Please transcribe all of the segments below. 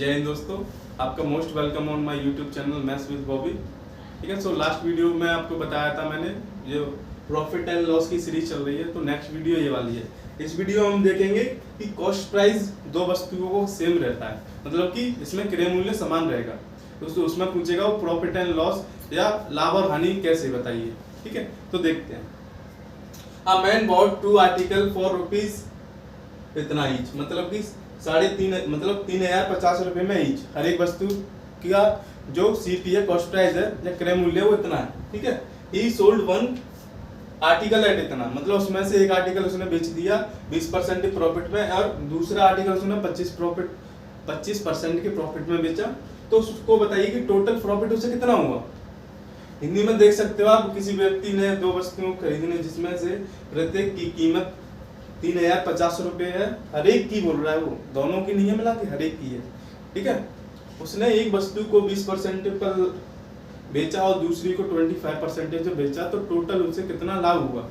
जय हिंद दोस्तों, आपका most welcome on my YouTube channel maths with Bobby. ठीक है, सो लास्ट वीडियो में आपको बताया था मैंने जो प्रॉफिट एंड लॉस की सीरीज चल रही है, तो नेक्स्ट वीडियो ये वाली है। इस वीडियो में हम देखेंगे कि कॉस्ट प्राइस दो वस्तुओं को सेम रहता है, मतलब कि इसमें क्रय मूल्य समान रहेगा। दोस्तों उसमें पूछेगा वो प्रॉफिट एंड लॉस या लाभ और हानि कैसे बताइए। ठीक है, तो देखते हैं। A man bot 2 article for rupees इतना ईच, मतलब कि 3.5 मतलब 3050 रुपए में ईच। हर एक वस्तु का जो सीपी है, कॉस्ट प्राइस है या क्रय मूल्य, वो इतना है। ठीक है, ही सोल्ड 1 आर्टिकल एट इतना, मतलब उसमें से एक आर्टिकल उसने बेच दिया 20% प्रॉफिट में और दूसरा आर्टिकल उसने 25% के प्रॉफिट में बेचा। तो उसको बताइए कि टोटल प्रॉफिट उसे कितना हुआ। हिंदी में देख सकते हो आप, किसी व्यक्ति ने दो वस्तुओं खरीदने जिसमें से प्रत्येक की कीमत 3050 रुपए है। हर एक की बोल रहा है, वो दोनों की नहीं है मिला के, हर एक की है। ठीक है, उसने एक वस्तु को 20% पर बेचा और दूसरी को 25% बेचा, तो टोटल उसे कितना लाभ हुआ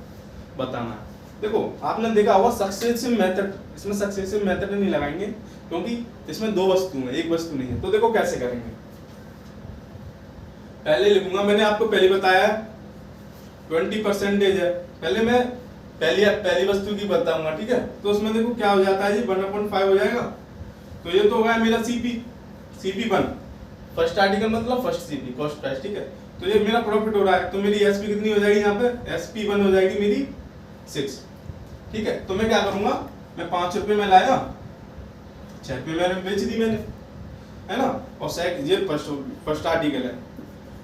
बताना है। देखो आपने देखा होगा सक्सेसिव मेथड, इसमें सक्सेसिव मेथड नहीं लगाएंगे क्योंकि इसमें दो वस्तु है, एक वस्तु नहीं है। तो देखो कैसे करेंगे, पहले लिखूंगा, मैंने आपको पहले बताया 20% है। पहले मैं पहली वस्तु की बताऊंगा। ठीक है, तो उसमें देखो क्या हो जाता है जी, 1/5 हो जाएगा। तो ये तो हो गया मेरा CP1 फर्स्ट आर्टिकल, मतलब फर्स्ट सीपी कॉस्ट प्राइस। ठीक है, तो ये मेरा प्रॉफिट हो रहा है, तो मेरी एसपी कितनी हो जाएगी, यहाँ पे SP1 हो जाएगी मेरी 6। ठीक है, तो मैं क्या करूंगा, मैं 5 रुपए में लाया, 6 रुपए मैंने बेच दी मैंने, है ना। और ये फर्स्ट आर्टिकल है,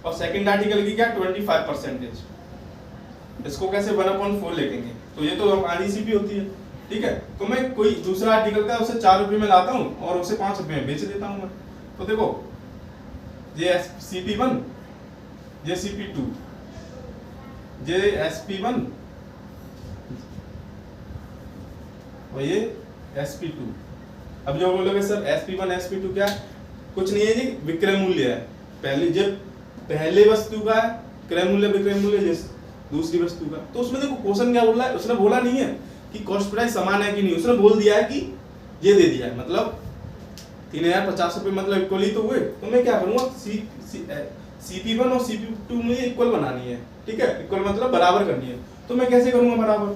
और सेकंड आर्टिकल की क्या 25%। इसको कैसे 1/4 लिखेंगे, तो ये तो आधी सीपी होती है। ठीक है, तो मैं कोई दूसरा आर्टिकल का उसे 4 रुपए में लाता हूँ और उसे 5 रुपए में बेच देता हूँ मैं। तो देखो ये CP1, ये CP2, ये SP1 और ये SP2। अब जो बोलोगे सर SP1 SP2 क्या है, कुछ नहीं है जी, विक्रय मूल्य है। पहले वस्तु का है क्रय मूल्य, विक्रय मूल्य जैसे दूसरी वस्तु का। तो उसमें देखो क्वेश्चन क्या बोल रहा है, उसने बोला नहीं है कि कॉस्ट प्राइस समान है कि नहीं, उसने बोल दिया है कि ये दे दिया है, मतलब 3050 रुपए मतलब इक्वल ही तो हुए। तो मैं क्या करूंगा, CP1 और CP2 मुझे इक्वल बनानी है। ठीक है, इक्वल मतलब बराबर करनी है। तो मैं कैसे करूंगा बराबर,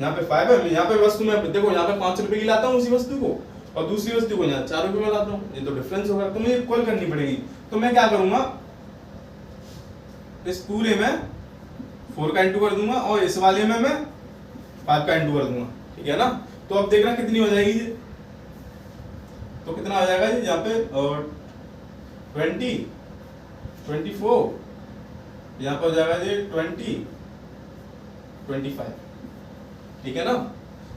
यहाँ पे 5 है, यहाँ पे वस्तु में देखो यहाँ पे 5 रुपए की लाता हूँ उसी वस्तु को, और दूसरी वस्तु को यहाँ 4 रुपए में लाता हूँ, ये तो डिफरेंस होगा। तो मुझे इक्वल करनी पड़ेगी। तो मैं क्या करूंगा, इस पूरे में 4 का इंटू कर दूंगा और इस वाले में मैं 5 का इंटू कर दूंगा। ठीक है ना, तो अब देखना कितनी हो जाएगी ये, तो कितना हो जाएगा जी यहाँ पे 20 24, यहाँ पर हो जाएगा जी 20 25। ठीक है ना,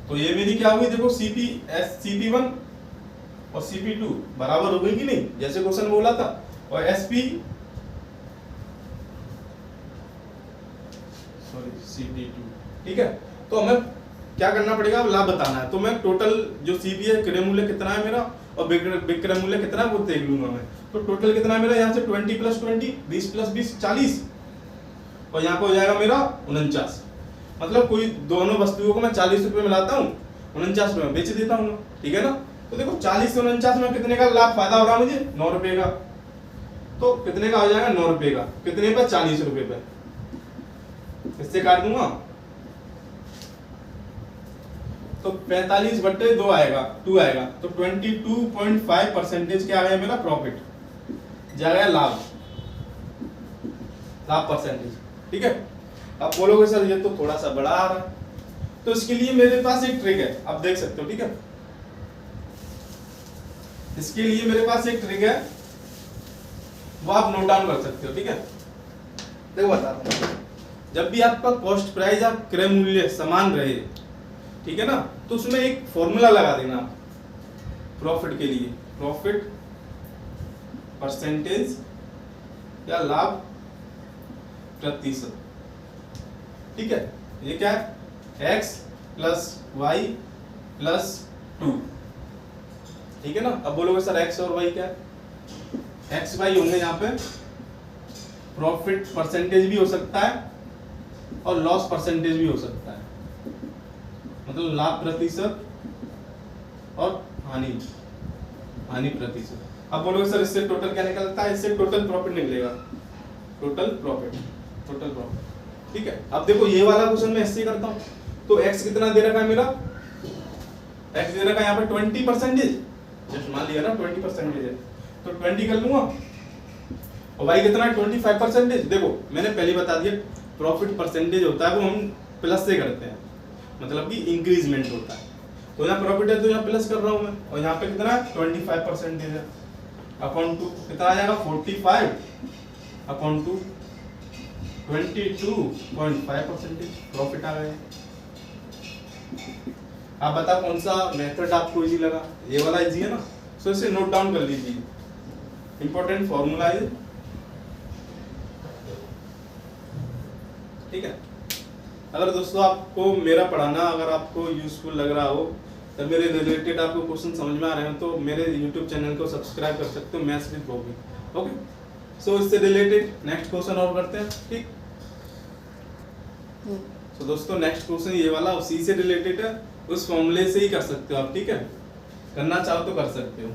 तो ये मेरी क्या हुई, देखो CP1 और CP2 बराबर हो गई कि नहीं, जैसे क्वेश्चन बोला था। और CP2। ठीक है, तो हमें क्या करना पड़ेगा, लाभ बताना है। तो मैं टोटल जो CP है, क्रय मूल्य कितना है मेरा और विक्रय मूल्य कितना है वो देख लूंगा मैं। तो टोटल कितना है मेरा, यहाँ से 20 + 20 20 + 20 40, और यहाँ पे हो जाएगा मेरा 49। मतलब कोई दोनों वस्तुओं को मैं 40 रुपए में लाता हूँ, 49 रुपए में बेच देता हूँ। ठीक है ना, तो देखो 40 से 49 में कितने का लाभ फायदा हो रहा है मुझे, 9 रुपए का। तो कितने का हो जाएगा, 9 रुपए का, कितने पे 40 रुपए पे, इससे काट दूंगा तो 45/2 आएगा, 2 आएगा। तो 22.5% क्या आया मेरा प्रॉफिट, जाएगा लाभ परसेंटेज। ठीक है, अब बोलोगे सर ये तो थोड़ा सा बड़ा आ रहा है, तो इसके लिए मेरे पास एक ट्रिक है, आप देख सकते हो। ठीक है, इसके लिए मेरे पास एक ट्रिक है, वो आप नोट डाउन कर सकते हो। ठीक है, देखो बताता हूं, जब भी आपका कॉस्ट प्राइस या क्रय मूल्य समान रहे, ठीक है ना, तो उसमें एक फॉर्मूला लगा देना प्रॉफिट के लिए, प्रॉफिट परसेंटेज या लाभ प्रतिशत। ठीक है, ये क्या है, x + y + 2। ठीक है ना, अब बोलोगे सर x और y क्या है, x y होंगे यहाँ पे, प्रॉफिट परसेंटेज भी हो सकता है और लॉस परसेंटेज भी हो सकता है, मतलब लाभ प्रतिशत और हानि प्रतिशत। अब बोलोगे सर इससे टोटल क्या निकलता है, इससे टोटल प्रॉफिट निकलेगा, टोटल प्रॉफिट, टोटल प्रॉफिट। ठीक है, अब देखो ये वाला क्वेश्चन मैं इससे करता हूँ, तो x कितना दे रखा है मेरा, x दे रखा है यहाँ पे 20%, जस्ट मान लिया ना 20% है, तो 20 कर लूंगा, और y कितना है 25%। देखो मैंने पहले बता दिया प्रॉफिट परसेंटेज होता है वो हम प्लस से करते हैं, मतलब कि इंक्रीजमेंट होता है, तो यहाँ प्रॉफिट है तो यहाँ प्लस कर रहा हूँ मैं, और यहाँ पे कितना है 25% है, अपॉन टू कितना आ जाएगा 45 अपॉन टू 22.5% प्रॉफिट आ गया। आप बताओ कौन सा मेथड आपको इजी लगा, ये वाला इजी है ना, सो इसे नोट डाउन कर लीजिए, इंपॉर्टेंट फॉर्मूला है, ठीक है। अगर दोस्तों आपको मेरा पढ़ाना अगर आपको यूजफुल लग रहा हो, तो मेरे रिलेटेड आपको क्वेश्चन समझ में आ रहे हो, तो मेरे यूट्यूब चैनल को सब्सक्राइब कर सकते हो, मैथ्स विद बॉबी। ओके, सो इससे रिलेटेड नेक्स्ट क्वेश्चन और करते हैं, ठीक। तो दोस्तों नेक्स्ट क्वेश्चन ये वाला उसी से रिलेटेड है, उस फॉर्मूले से ही कर सकते हो आप, ठीक है, करना चाहो तो कर सकते हो।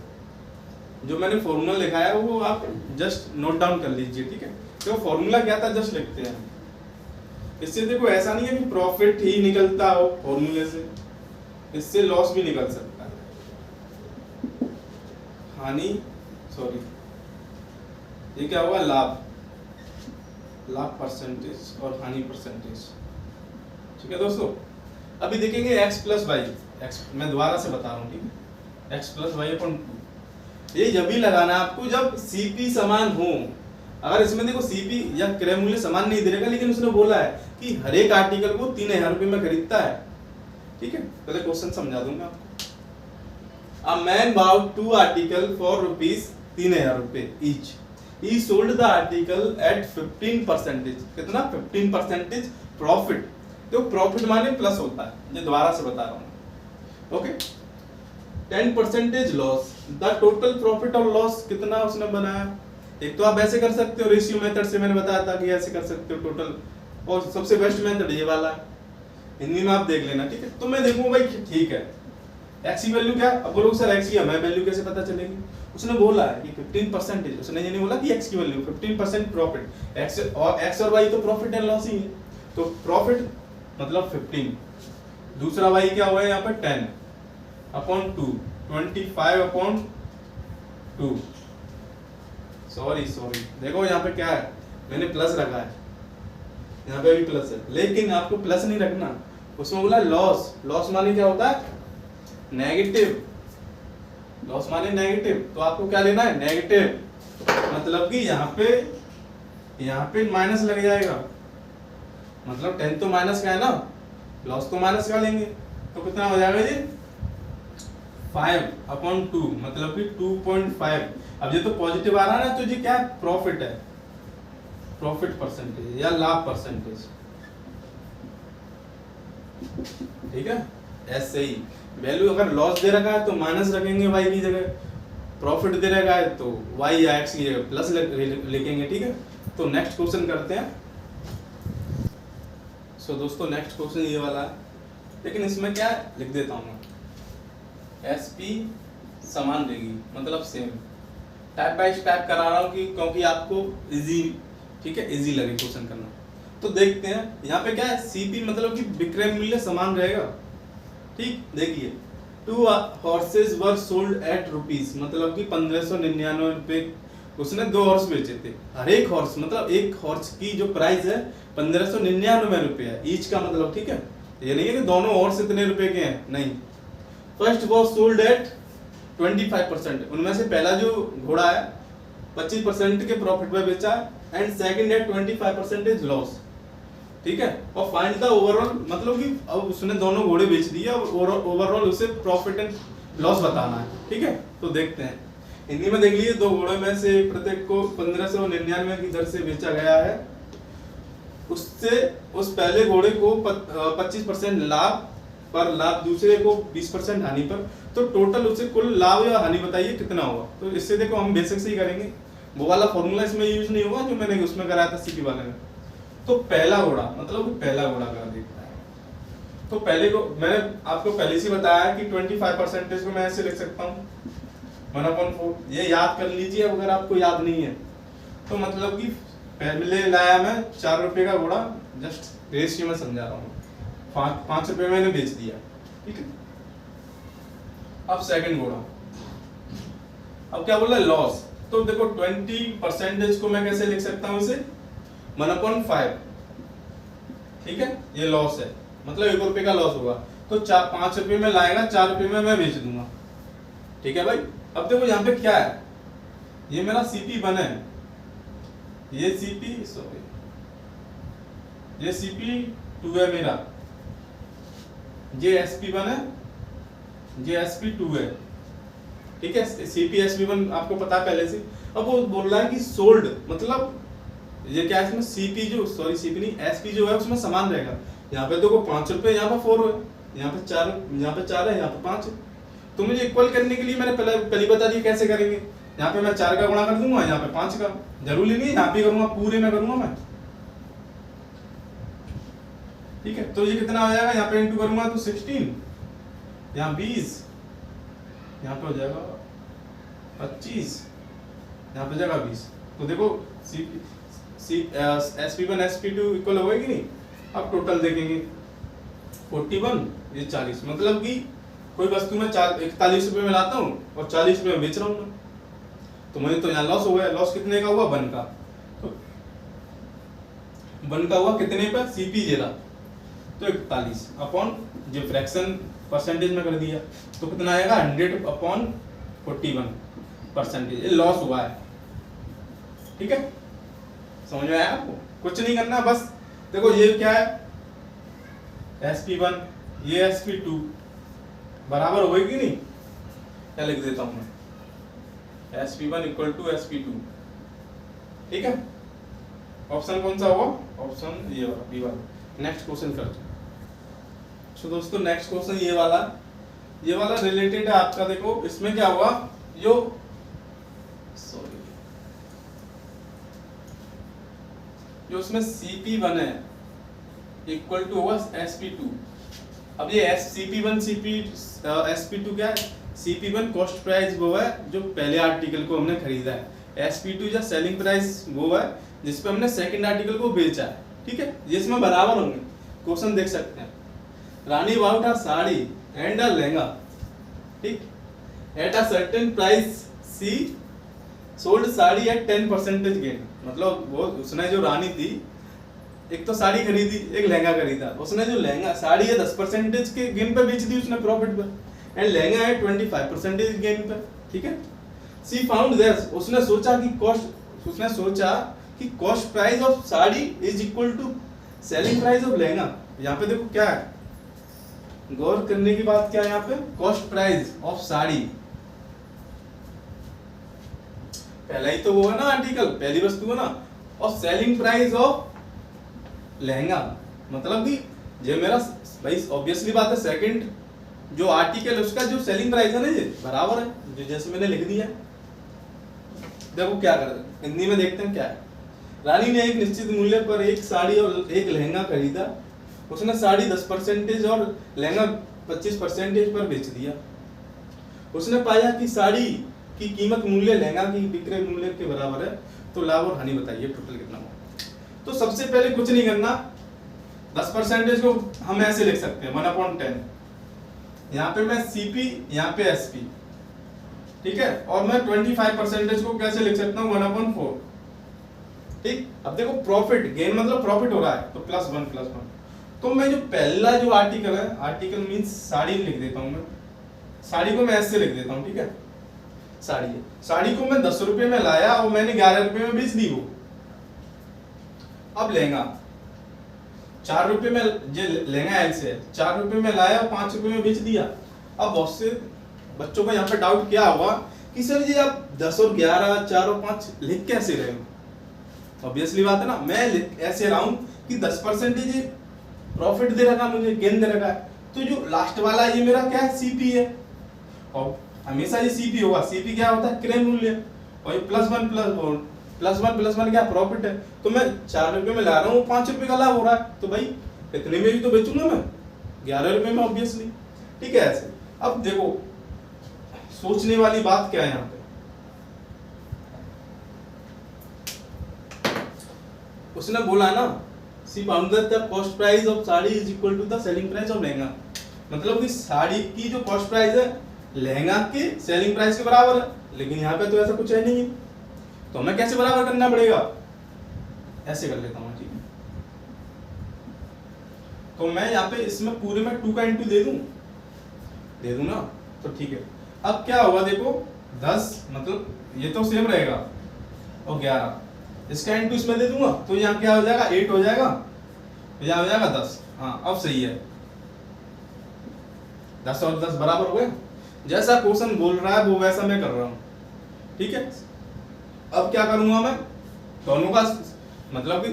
जो मैंने फॉर्मूला लिखा है वो आप जस्ट नोट डाउन कर लीजिए, ठीक है। तो फॉर्मूला क्या था जस्ट लिखते हैं, इससे देखो ऐसा नहीं है कि प्रॉफिट ही निकलता हो फॉर्मूले से, इससे लॉस भी निकल सकता है, हानि, सॉरी ये क्या होगा, लाभ, लाभ परसेंटेज और हानि परसेंटेज, ठीक है दोस्तों। अभी देखेंगे x प्लस वाई, एक्स मैं दोबारा से बता रहा हूँ, ठीक है, x प्लस वाई अपॉन 2, ये जब भी लगाना है आपको जब सीपी समान हो। अगर इसमें देखो सीपी या क्रय मूल्य समान नहीं दे रहेगा, लेकिन उसने बोला है कि हर एक आर्टिकल को 3000 रुपए में खरीदता है, ठीक है, पहले क्वेश्चन समझा दूंगा आपको। A man bought 2 article for rupees 3000 रुपए each, he sold the article at 15%, कितना 15% प्रॉफिट, तो प्रॉफिट माने प्लस होता है, ये दोबारा से बता रहा हूँ, okay. 10% loss, the total profit और लॉस कितना उसने बनाया, एक तो आप ऐसे कर सकते हो रेशियो मेथड से, मैंने बताया था कि ऐसे कर सकते हो टोटल, और सबसे बेस्ट मेथड ये वाला है, हिंदी में आप देख लेना, ठीक है। तो मैं देखूंगा भाई ठीक है x की वैल्यू क्या, अब बोलोगे सर x की हमें वैल्यू कैसे पता चलेगी, उसने बोला है कि 15%, उसने ये नहीं बोला कि x की वैल्यू 15% प्रॉफिट, x और y तो प्रॉफिट एंड लॉस ही है, तो प्रॉफिट मतलब 15, दूसरा y क्या हुआ है यहाँ पर 10 अपॉन 2, 25 अपॉन 2, सॉरी देखो यहाँ पे क्या है, मैंने प्लस रखा है, यहाँ पे भी प्लस है, लेकिन आपको प्लस नहीं रखना, उसमें बोला लॉस, लॉस माने क्या होता है नेगेटिव, लॉस माने नेगेटिव, तो आपको क्या लेना है नेगेटिव, मतलब कि यहाँ पे माइनस लग जाएगा, मतलब 10 तो माइनस का है ना, लॉस तो माइनस का लेंगे, तो कितना हो जाएगा जी 5 अपॉन 2, मतलब कि 2.5। अब ये तो पॉजिटिव आ रहा है ना, तो ये क्या प्रॉफिट है, प्रॉफिट परसेंटेज या लाभ परसेंटेज, ठीक है। ऐसे ही वैल्यू अगर लॉस दे रखा है तो माइनस रखेंगे y की जगह, प्रॉफिट दे रखा है तो y या x की जगह प्लस लिखेंगे, ठीक है। तो नेक्स्ट क्वेश्चन करते हैं। सो दोस्तों नेक्स्ट क्वेश्चन ये वाला है, लेकिन इसमें क्या लिख देता हूँ मैं, SP समान देगी, मतलब सेम, टाइप बाय टाइप करा रहा हूँ कि क्योंकि आपको इजी, ठीक है, इजी लगे क्वेश्चन करना। तो देखते हैं यहाँ पे क्या है, CP मतलब कि विक्रय मूल्य समान रहेगा, ठीक। देखिए 2 horses were sold at rupees, मतलब कि 1599 रुपए, उसने 2 हॉर्स बेचे थे, हर एक हॉर्स मतलब एक हॉर्स की जो प्राइस है 1599 रुपए है ईच का, मतलब ठीक है, ये नहीं है कि दोनों हॉर्स इतने रुपए के हैं, नहीं। फर्स्ट वॉज सोल्ड एट 25%, उनमें से पहला जो घोड़ा है 25% के प्रॉफिट पे बेचा, एंड सेकंड एट 25% लॉस, ठीक है। और फाइंड द ओवरऑल, मतलब कि अब उसने दोनों घोड़े बेच दिए, और ओवरऑल उसे प्रॉफिट एंड लॉस बताना है, ठीक है। तो देखते हैं, हिंदी में देख लीजिए, 2 घोड़ों में से प्रत्येक को 1599 की दर से बेचा गया है, उससे उस पहले घोड़े को 25% लाभ पर, लाभ दूसरे को 20% हानि पर, तो टोटल उसे कुल लाभ या हानि बताइए कितना होगा। तो इससे देखो हम बेसिक से ही करेंगे, वो वाला फॉर्मूला इसमें यूज नहीं होगा जो मैंने उसमें कराया था सीपी वाले में। तो पहला घोड़ा, मतलब पहला घोड़ा कर देता है, तो पहले को मैंने आपको पहले से बताया कि 25% को मैं ऐसे लिख सकता हूँ, 1/4। ये याद कर लीजिए अगर आपको याद नहीं है तो। मतलब कि पहले लाया मैं 4 रुपए का घोड़ा, जस्ट रेशियो में समझा रहा हूँ, 5 रुपए मैंने बेच दिया, ठीक है। अब सेकंड घोड़ा, अब क्या बोला, लॉस। तो देखो 20% को मैं कैसे लिख सकता हूँ, इसे 1/5, ठीक है। ये लॉस है, मतलब 1 रुपए का लॉस होगा। तो 5 रुपए में लाएगा, 4 रुपए में मैं बेच दूंगा, ठीक है भाई। अब देखो यहाँ पे क्या है, ये मेरा CP1 है, ये ये CP2 है मेरा, ये SP1 है, ये SP2 है, ठीक है। CP SP1 आपको पता है पहले से। अब वो बोल रहा है कि सोल्ड, मतलब ये क्या है, इसमें CP नहीं, SP जो है उसमें समान रहेगा। यहाँ पे देखो 5 रुपए, यहाँ पे 4 है, यहाँ पे 4 है, यहाँ पे 5 है। तो मुझे इक्वल करने के लिए मैंने पहले बता दिया कैसे करेंगे। यहाँ पे मैं 4 का गुणा कर दूंगा, यहाँ पे 5 का, जरूरी नहीं यहाँ पे करूंगा, पूरे में करूंगा मैं, ठीक है। तो ये कितना हो जाएगा, यहाँ पे इंटू करूंगा तो 16, यहाँ 20, यहाँ पे हो जाएगा 25, यहाँ पे हो जाएगा 20। तो देखो SP1 SP2 इक्वल हो गए कि नहीं। अब टोटल देखेंगे, 41, ये 40, मतलब कि कोई वस्तु में 41 रुपए में लाता हूँ और 40 रुपए में बेच रहा हूँ मैं, तो मुझे तो यहाँ लॉस हो गया। लॉस कितने का हुआ, 1 का। तो 1 का हुआ कितने पर, CP जेरा, तो 41 अपॉन जो फ्रैक्शन परसेंटेज में कर दिया, तो कितना आएगा, 100/41%। ये लॉस हुआ है, ठीक है। समझ में आया आपको, कुछ नहीं करना, बस देखो ये क्या है, SP1, ये SP2 बराबर होगी नहीं, क्या लिख देता हूं मैं, SP1 इक्वल टू SP2, ठीक है। ऑप्शन कौन सा होगा, ऑप्शन ये वाला, बी वाला। नेक्स्ट क्वेश्चन करते हैं। तो दोस्तों नेक्स्ट क्वेश्चन ये वाला रिलेटेड है आपका। देखो इसमें क्या हुआ, जो उसमें CP1 है इक्वल टू होगा SP2। अब ये CP1 SP2 क्या है, CP1 कॉस्ट प्राइस वो है जो पहले आर्टिकल को हमने खरीदा है, SP2 जो सेलिंग प्राइस वो है जिस पे हमने सेकंड आर्टिकल को बेचा है, ठीक है। ये इसमें बराबर होंगे। क्वेश्चन देख सकते हैं, Rani bought a sari and a lehenga, ठीक, at a certain price she sold sari at 10% gain. मतलब वो उसने जो रानी थी, एक तो साड़ी खरीदी, एक लहंगा खरीदा, उसने जो लहंगा साड़ी है 10% के गेन पे बेच दी उसने प्रॉफिट पे, एंड लहंगा है 25% गेन पे, ठीक है। सी फाउंड दैट, उसने सोचा कि cost price of sari is equal to selling price of lehenga. यहाँ पे देखो क्या है, गौर करने की बात क्या है यहाँ पे, कॉस्ट प्राइस ऑफ साड़ी, पहला ही तो वो है ना आर्टिकल, पहली वस्तु है ना, और सेलिंग प्राइस ऑफ लहंगा, मतलब कि ये मेरा भाई ऑब्वियसली बात है, सेकंड जो आर्टिकल है उसका जो सेलिंग प्राइस है ना ये बराबर है, जो जैसे मैंने लिख दिया। देखो क्या कर हिंदी में देखते हैं क्या है। रानी ने एक निश्चित मूल्य पर एक साड़ी और एक लहंगा खरीदा, उसने साड़ी 10% और लहंगा 25% पर बेच दिया। उसने पाया कि साड़ी की कीमत मूल्य लहंगा की विक्रय मूल्य के बराबर है, तो लाभ और हानि बताइए टोटल कितना हुआ। तो सबसे पहले कुछ नहीं करना, 10% को हम ऐसे लिख सकते हैं 1/10, यहाँ पे मैं CP, यहाँ पे SP, ठीक है। और मैं 25% को कैसे लिख सकता हूँ 1/4, ठीक। अब देखो प्रॉफिट गेन मतलब प्रॉफिट हो रहा है, तो +1 तो मैं जो पहला जो आर्टिकल है, आर्टिकल मींस साड़ी लिख देता हूँ मैं, साड़ी को मैं ऐसे लिख देता हूँ, ठीक है। साड़ी को मैं 10 रुपए में लाया और मैंने 11 रुपए में बेच दी वो। अब लहंगा 4 रुपए में, जो लहंगा एल से 4 रुपए में लाया और 5 रुपए में बेच दिया। अब बहुत से बच्चों का यहाँ पे डाउट क्या होगा कि सर जी आप 10 और 11, 4 और 5 लिख कैसे रहे हो। ऑब्वियसली बात है ना, मैं ऐसे रहा हूं कि 10% प्रॉफिट दे रखा, मुझे गेन दे रखा है, तो जो लास्ट वाला ये मेरा क्या है, CP है, और हमेशा ये CP होगा। CP क्या होता है, क्रय मूल्य, और ये +1 क्या प्रॉफिट है। तो मैं 4 रुपए में ला रहा हूँ, 5 रुपए का लाभ हो रहा है, तो भाई इतने में भी तो बेचूंगा मैं 11 रुपए में ऑब्वियसली, ठीक है। ऐसे अब देखो सोचने वाली बात क्या है यहाँ पे, उसने बोला ना she found the cost price of sari is equal to the selling price of lehenga, मतलब कि साड़ी की जो कॉस्ट प्राइस है लहंगा के सेलिंग प्राइस के बराबर है, लेकिन यहाँ पे तो ऐसा कुछ है नहीं, तो हमें कैसे बराबर करना पड़ेगा, ऐसे कर लेता हूँ, ठीक है। तो मैं यहाँ पे इसमें पूरे में 2 का इंटू दे दूं ना, तो ठीक है। अब क्या होगा देखो 10 मतलब ये तो सेम रहेगा और 11 इसका इंटू इसमें दे दूंगा तो यहाँ क्या हो जाएगा 8 हो जाएगा, यहाँ हो जाएगा 10। हाँ अब सही है, 10 और 10 बराबर हो गए, जैसा क्वेश्चन बोल रहा है वो वैसा मैं कर रहा हूँ, ठीक है। अब क्या करूंगा मैं, दोनों का मतलब कि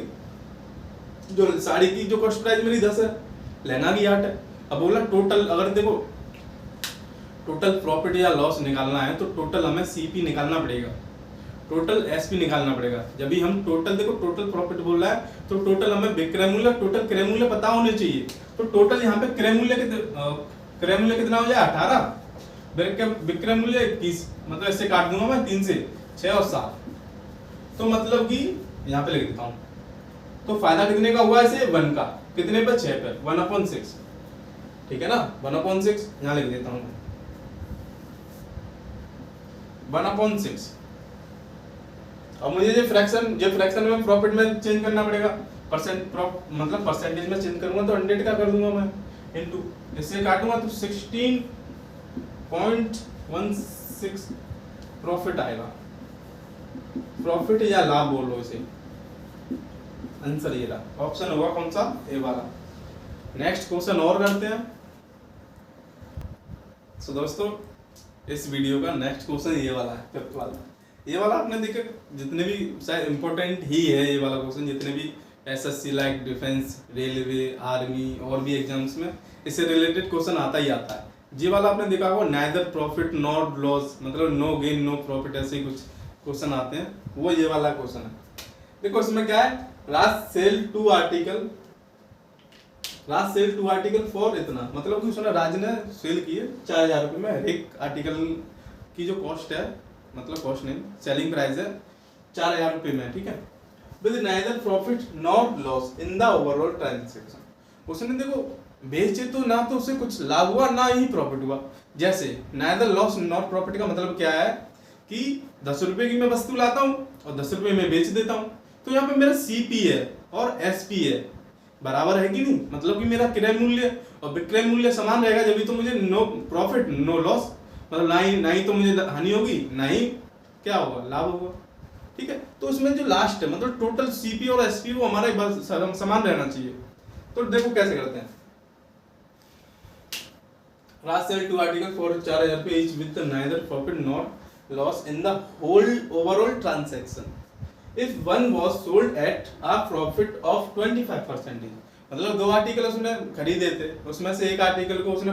जो साड़ी की जो कॉस्ट प्राइस मेरी 10 है, लहंगा की 8 है। अब बोला टोटल, अगर देखो टोटल प्रॉफिट या लॉस निकालना है तो टोटल हमें सीपी निकालना पड़ेगा, टोटल एसपी निकालना पड़ेगा। जब भी हम टोटल देखो टोटल प्रॉफिट बोल रहा है तो टोटल हमें विक्रय मूल्य, टोटल क्रय मूल्य पता होने चाहिए, तो टोटल यहाँ पे क्रय मूल्य कितना हो जाए 18, विक्रय मूल्य 21, मतलब इससे काट दूंगा मैं 3 से 6 और 7, तो मतलब कि यहाँ पे लिख देता हूँ। तो फायदा कितने का हुआ इसे 1 का, कितने पे 6 पे 1/6, ठीक है ना 1/6 यहाँ लिख देता हूँ 1/6। अब मुझे ये फ्रैक्शन में प्रॉफिट में चेंज करना पड़ेगा, मतलब परसेंटेज में चेंज करूंगा तो 100 का कर दूंगा मैं, इनटू इससे काटूंगा तो 16.16 प्रॉफिट आएगा, प्रॉफिट या लाभ बोलो इसे, आंसर ये रहा, ऑप्शन होगा कौन सा ए वाला। नेक्स्ट क्वेश्चन और करते हैं। सो दोस्तों इस वीडियो का नेक्स्ट क्वेश्चन ये वाला है, फिफ्थ वाला। ये वाला आपने देखे जितने भी शायद इम्पोर्टेंट ही है ये वाला क्वेश्चन, जितने भी SSC like defence, railway, army और भी एग्जाम्स में इससे रिलेटेड क्वेश्चन आता ही आता है। ये वाला आपने देखा होगा नाइदर प्रॉफिट नॉट लॉस, मतलब नो गेन नो प्रॉफिट, ऐसे ही कुछ क्वेश्चन आते हैं, वो ये वाला क्वेश्चन है। देखो इसमें क्या है, राज सेल टू आर्टिकल फॉर इतना, मतलब कि उसने राज ने सेल किए 4000 रुपये में, एक आर्टिकल की जो कॉस्ट है, मतलब कॉस्ट नहीं सेलिंग प्राइस है 4000 रुपये में, ठीक है। With neither profit not loss in the overall transaction, उसने देखो बेचे तो ना तो उसे कुछ लाभ हुआ ना ही प्रॉफिट हुआ। जैसे नाइदर लॉस नॉट प्रॉफिट का मतलब क्या है कि 10 रुपए की मैं वस्तु लाता हूँ और 10 रुपए में बेच देता हूँ, तो यहाँ पे मेरा सीपी है और एसपी है, बराबर है कि नहीं, मतलब कि मेरा क्रय मूल्य और विक्रय मूल्य समान रहेगा, जब भी तो मुझे नो प्रॉफिट नो लॉस, मतलब ना ही तो मुझे हानि होगी ना ही क्या होगा लाभ होगा, ठीक है। तो उसमें जो लास्ट है मतलब टोटल सीपी और एसपी वो हमारा समान रहना चाहिए। तो देखो कैसे करते हैं, Raj sell two article for 4000 रुपये each with neither profit not loss in the whole overall transaction if one was sold at a profit of 25%, मतलब 2 आर्टिकल उसने खरीदे थे, उसमें से एक आर्टिकल को उसने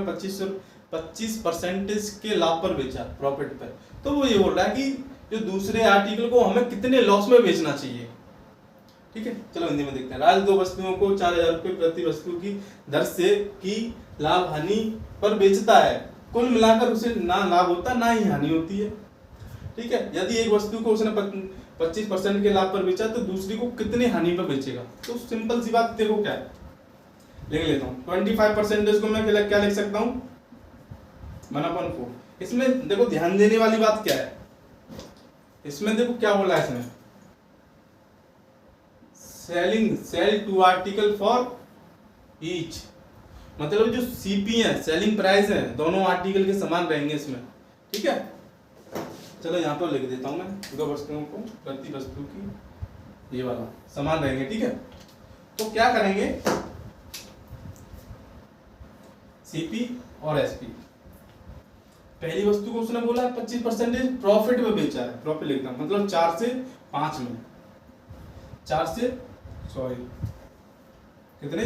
25% के लाभ पर बेचा प्रॉफिट पर, तो वो ये बोल रहा है कि जो दूसरे आर्टिकल को हमें कितने लॉस में बेचना चाहिए, ठीक है। चलो हिंदी में देखते हैं। राज 2 वस्तुओं को 4000 रुपये प्रति वस्तु की दर से की लाभ हानि पर बेचता है, कुल मिलाकर उसे ना लाभ होता ना ही हानि होती है, ठीक है। यदि एक वस्तु को उसने 25% के लाभ पर बेचा तो दूसरी को कितने हानि पर बेचेगा, तो सिंपल सी बात देखो क्या है, लिख लेता हूँ 25% को मैं क्या लिख सकता हूँ 1/4। इसमें देखो ध्यान देने वाली बात क्या है, इसमें देखो क्या बोला है इसमें, sell two article for each, मतलब जो सीपी है सेलिंग प्राइस है दोनों आर्टिकल के समान रहेंगे इसमें, ठीक है। चलो यहाँ पर लिख देता हूँ मैं 2 वस्तुओं को प्रति वस्तु की ये वाला समान रहेंगे, ठीक है। तो क्या करेंगे सीपी और एसपी, पहली वस्तु को उसने बोला 25% प्रॉफिट में बेचा है, प्रॉफिट लिखना मतलब 4 से 5 में, 4 से कितने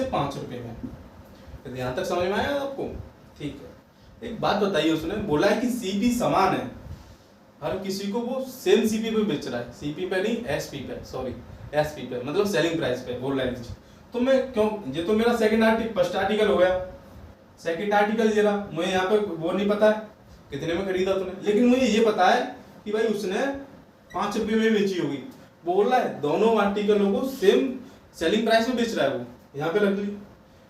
5 रुपए में, तो यहाँ तक समझ में आया आपको, ठीक है। एक बात बताइए, उसने बोला है कि सीपी समान है, हर किसी को वो सेम सीपी पे बेच रहा है, सीपी पे नहीं एसपी पे, सॉरी एसपी पे मतलब सेलिंग प्राइस पे बोल रहा है, तो मैं क्यों, ये तो मेरा फर्स्ट आर्टिकल हो गया, सेकंड आर्टिकल ये रहा, मुझे यहाँ पे वो नहीं पता है कितने में खरीदा तूने, लेकिन मुझे ये पता है कि भाई उसने 5 रुपये में बेची होगी। बोल रहा है दोनों आर्टिकलों को सेम सेलिंग प्राइस में बेच रहा है वो, यहाँ पे रख ली।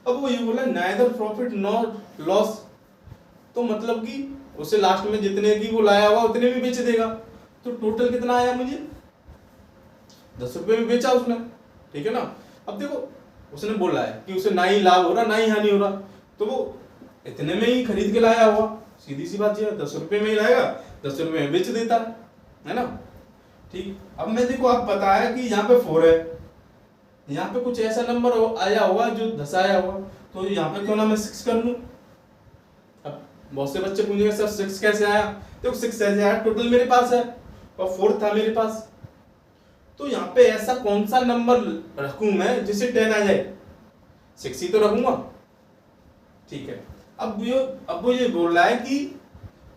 अब वो ये बोला नाइदर प्रॉफिट नॉट लॉस, तो मतलब कि उसे लास्ट में जितने की वो लाया हुआ उतने में बेच देगा। तो टोटल कितना आया मुझे, 10 रुपये में बेचा उसने, ठीक है ना। अब देखो उसने बोला है कि उसे ना ही लाभ हो रहा ना ही हानि हो रहा, तो वो इतने में ही खरीद के लाया हुआ, सीधी सी बात है 10 रुपये में ही लाएगा, 10 रुपये में बेच देता है ना। ठीक, अब मैं देखो आप पता है कि यहाँ पे 4 है, यहाँ पे कुछ ऐसा नंबर आया होगा जो 10 आया होगा, तो यहाँ पे क्यों ना मैं 6 कर लूं। अब बहुत से बच्चे पूछेंगे सर 6 कैसे आया, देखो 6 कैसे आया, टोटल मेरे पास है और 4 था मेरे पास, तो यहाँ पे ऐसा कौन सा नंबर रखूं मैं जिससे 10 आ जाए, 6 ही तो रखूंगा, ठीक है। अब वो ये बोल रहा है कि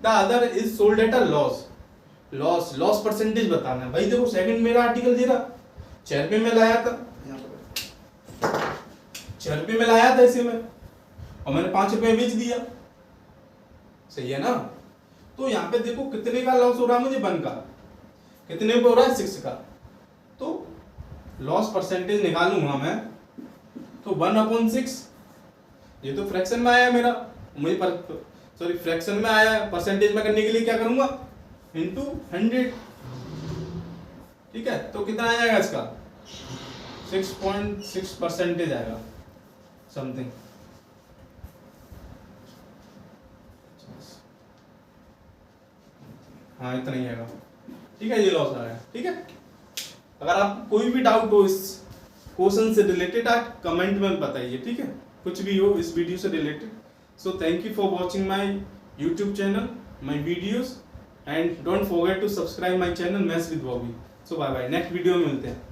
the other is sold at a loss percentage बताना है। भाई देखो सेकंड मेरा आर्टिकल दे रहा 6 रुपये में लाया था, 6 रुपये में लाया था इसे मैं, और मैंने 5 रुपये में बेच दिया, सही है ना। तो यहाँ पे देखो कितने का लॉस हो रहा है मुझे, 1 का, कितने पे हो रहा है 6 का, तो लॉस परसेंटेज निकालूंगा मैं, तो 1/6, ये तो फ्रैक्शन में आया मेरा, मुझे सॉरी फ्रैक्शन में आया, परसेंटेज में करने के लिए क्या करूंगा, इनटू 100, ठीक है। तो कितना आ जाएगा इसका, 6.6% आएगा समथिंग, हाँ इतना ही आएगा, ठीक है। ये लॉस आ रहा है, ठीक है। अगर आपको कोई भी डाउट हो इस क्वेश्चन से रिलेटेड आप कमेंट में बताइए, ठीक है, कुछ भी हो इस वीडियो से related. So thank you for watching my YouTube channel, my videos, and don't forget to subscribe my channel maths with Bobby. So bye bye, next video में मिलते हैं।